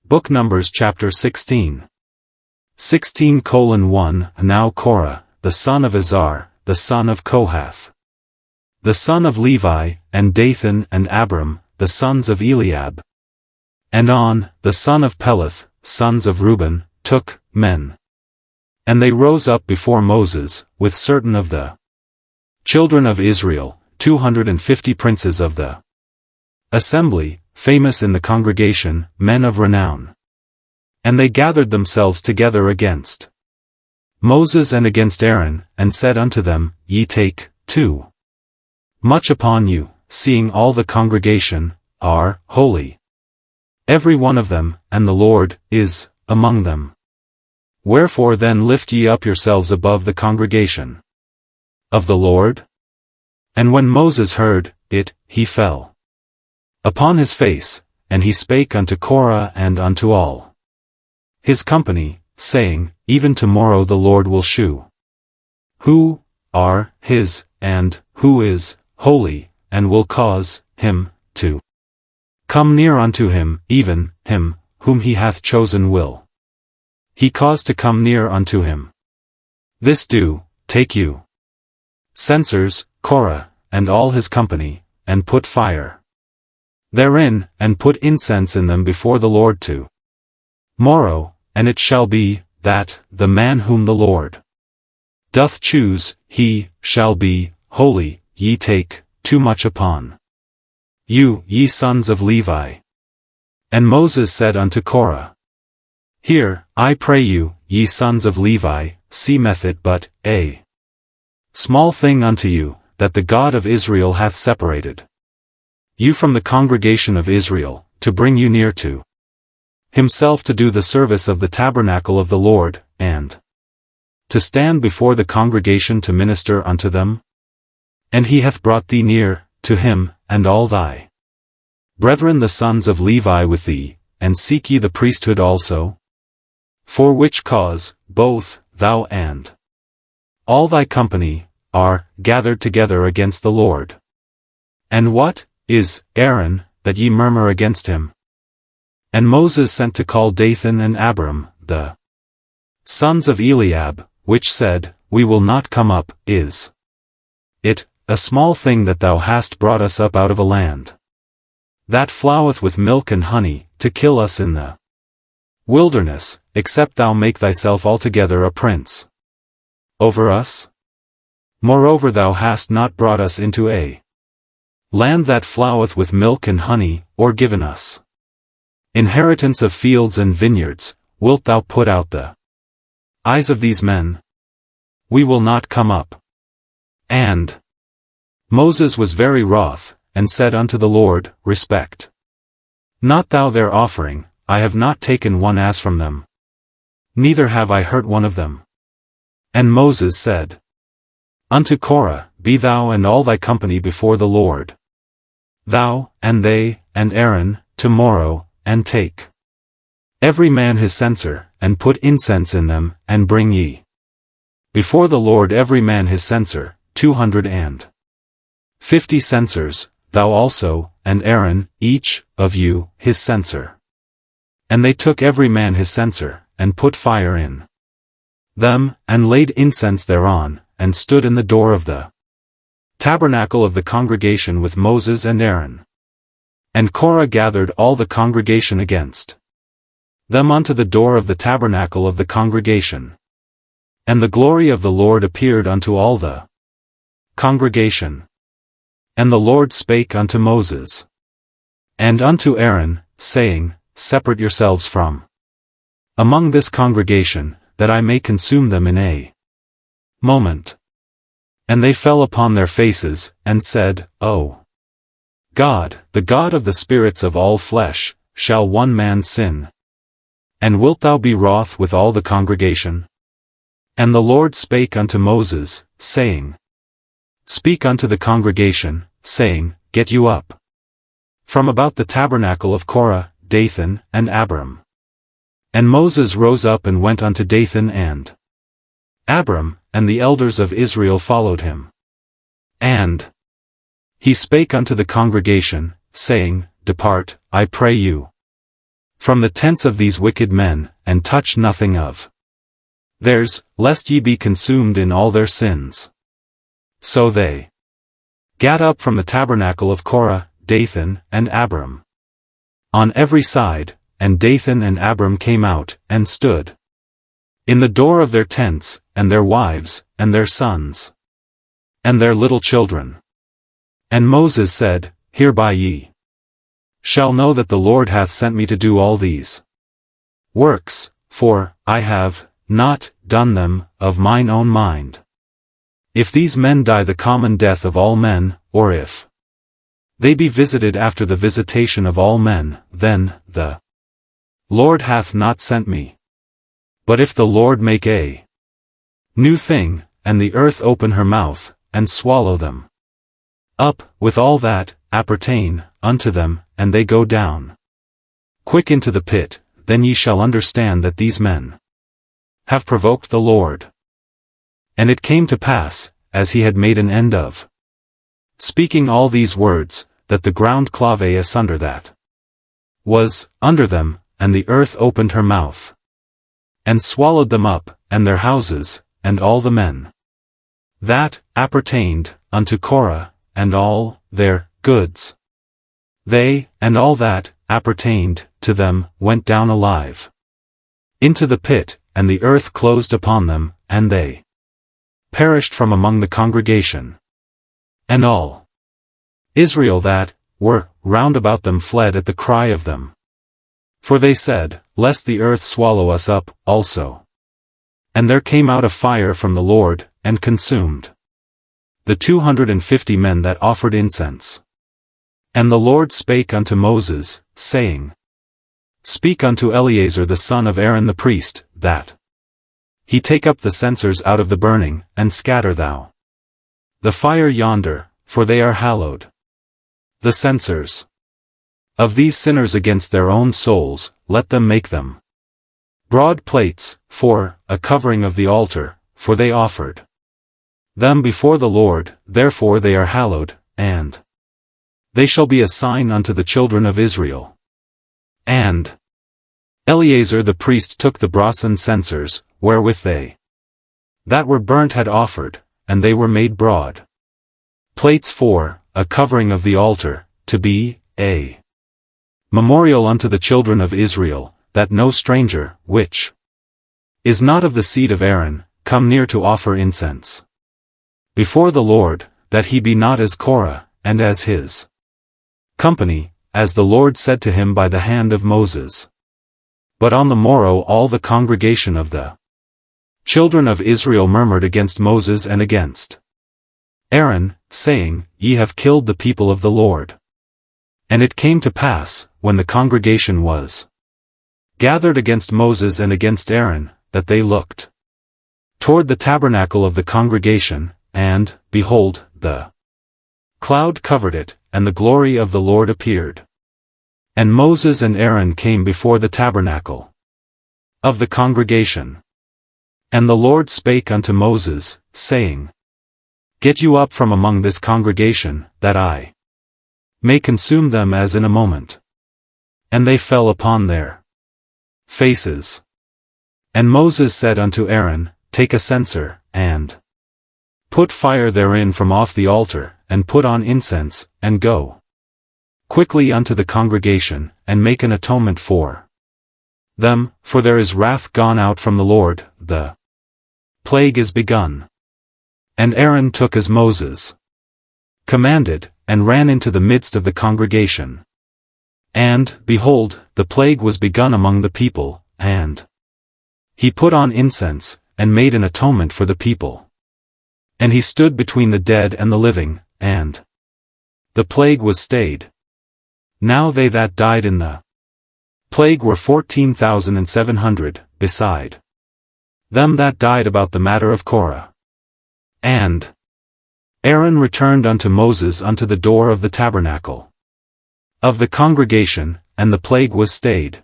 Book Numbers chapter 16. 16:1 Now Korah, the son of Izhar, the son of Kohath, the son of Levi, and Dathan and Abiram, the sons of Eliab, and On, the son of Peleth, sons of Reuben, took men. And they rose up before Moses, with certain of the children of Israel, 250 princes of the assembly, famous in the congregation, men of renown. And they gathered themselves together against Moses and against Aaron, and said unto them, Ye take too much upon you, seeing all the congregation are holy, every one of them, and the Lord is among them. Wherefore then lift ye up yourselves above the congregation of the Lord? And when Moses heard it, he fell upon his face, and he spake unto Korah and unto all his company, saying, Even tomorrow the Lord will shew who are his, and who is holy, and will cause him to come near unto him, even him whom he hath chosen will he cause to come near unto him. This do, take you censers, Korah, and all his company, and put fire therein, and put incense in them before the Lord to morrow, and it shall be, that the man whom the Lord doth choose, he shall be holy. Ye take too much upon you, ye sons of Levi. And Moses said unto Korah, Hear, I pray you, ye sons of Levi, seemeth it but a small thing unto you, that the God of Israel hath separated you from the congregation of Israel, to bring you near to himself to do the service of the tabernacle of the Lord, and to stand before the congregation to minister unto them? And he hath brought thee near to him, and all thy brethren the sons of Levi with thee, and seek ye the priesthood also? For which cause, both thou and all thy company are gathered together against the Lord. And what is Aaron, that ye murmur against him? And Moses sent to call Dathan and Abiram, the sons of Eliab, which said, We will not come up. Is it a small thing that thou hast brought us up out of a land that floweth with milk and honey, to kill us in the wilderness, except thou make thyself altogether a prince over us? Moreover thou hast not brought us into a land that floweth with milk and honey, or given us inheritance of fields and vineyards. Wilt thou put out the eyes of these men? We will not come up. And Moses was very wroth, and said unto the Lord, Respect not thou their offering. I have not taken one ass from them, neither have I hurt one of them. And Moses said unto Korah, Be thou and all thy company before the Lord, thou, and they, and Aaron, tomorrow, and take every man his censer, and put incense in them, and bring ye before the Lord every man his censer, 250 censers, thou also, and Aaron, each of you, his censer. And they took every man his censer, and put fire in them, and laid incense thereon, and stood in the door of the tabernacle of the congregation with Moses and Aaron. And Korah gathered all the congregation against them unto the door of the tabernacle of the congregation. And the glory of the Lord appeared unto all the congregation. And the Lord spake unto Moses and unto Aaron, saying, Separate yourselves from among this congregation, that I may consume them in a moment. And they fell upon their faces, and said, O God, the God of the spirits of all flesh, shall one man sin? And wilt thou be wroth with all the congregation? And the Lord spake unto Moses, saying, Speak unto the congregation, saying, Get you up from about the tabernacle of Korah, Dathan, and Abiram. And Moses rose up and went unto Dathan and Abiram, and the elders of Israel followed him. And he spake unto the congregation, saying, Depart, I pray you, from the tents of these wicked men, and touch nothing of theirs, lest ye be consumed in all their sins. So they gat up from the tabernacle of Korah, Dathan and Abiram on every side, and Dathan and Abiram came out, and stood in the door of their tents, and their wives, and their sons, and their little children. And Moses said, Hereby ye shall know that the Lord hath sent me to do all these works, for I have not done them of mine own mind. If these men die the common death of all men, or if they be visited after the visitation of all men, then the Lord hath not sent me. But if the Lord make a new thing, and the earth open her mouth, and swallow them up, with all that appertain unto them, and they go down quick into the pit, then ye shall understand that these men have provoked the Lord. And it came to pass, as he had made an end of speaking all these words, that the ground clave asunder that was under them, and the earth opened her mouth, and swallowed them up, and their houses, and all the men that appertained unto Korah, and all their goods. They, and all that appertained to them, went down alive into the pit, and the earth closed upon them, and they perished from among the congregation. And all Israel that were round about them fled at the cry of them. For they said, Lest the earth swallow us up, also. And there came out a fire from the Lord, and consumed the 250 men that offered incense. And the Lord spake unto Moses, saying, Speak unto Eleazar the son of Aaron the priest, that he take up the censers out of the burning, and scatter thou the fire yonder, for they are hallowed. The censers of these sinners against their own souls, let them make them broad plates, for a covering of the altar, for they offered them before the Lord, therefore they are hallowed, and they shall be a sign unto the children of Israel. And Eleazar the priest took the brasen censers, wherewith they that were burnt had offered, and they were made broad plates for a covering of the altar, to be a memorial unto the children of Israel, that no stranger, which is not of the seed of Aaron, come near to offer incense before the Lord, that he be not as Korah, and as his company, as the Lord said to him by the hand of Moses. But on the morrow all the congregation of the children of Israel murmured against Moses and against Aaron, saying, Ye have killed the people of the Lord. And it came to pass, when the congregation was gathered against Moses and against Aaron, that they looked toward the tabernacle of the congregation, and, behold, the cloud covered it, and the glory of the Lord appeared. And Moses and Aaron came before the tabernacle of the congregation. And the Lord spake unto Moses, saying, Get you up from among this congregation, that I may consume them as in a moment. And they fell upon their faces. And Moses said unto Aaron, Take a censer, and put fire therein from off the altar, and put on incense, and go quickly unto the congregation, and make an atonement for them, for there is wrath gone out from the Lord, the plague is begun. And Aaron took as Moses commanded, and ran into the midst of the congregation. And, behold, the plague was begun among the people, and he put on incense, and made an atonement for the people. And he stood between the dead and the living, and the plague was stayed. Now they that died in the plague were 14,700, beside them that died about the matter of Korah. And Aaron returned unto Moses unto the door of the tabernacle of the congregation, and the plague was stayed.